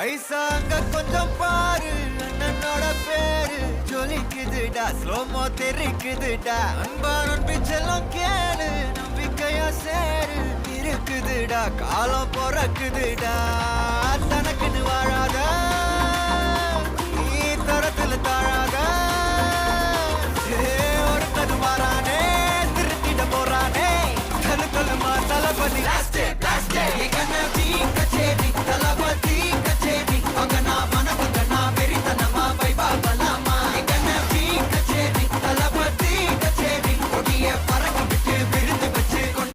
பைசா அங்க கொஞ்சம் பாரு, அண்ணனோட பேரு ஜொலிக்குதுடா, ஸ்லோமோ தெரிக்குதுடா. அன்பா நம்பி செல்லம் கேளு, நம்பிக்கையா சேரு இருக்குதுடா, காலம் பிறக்குதுடா. தனக்குன்னு வாழா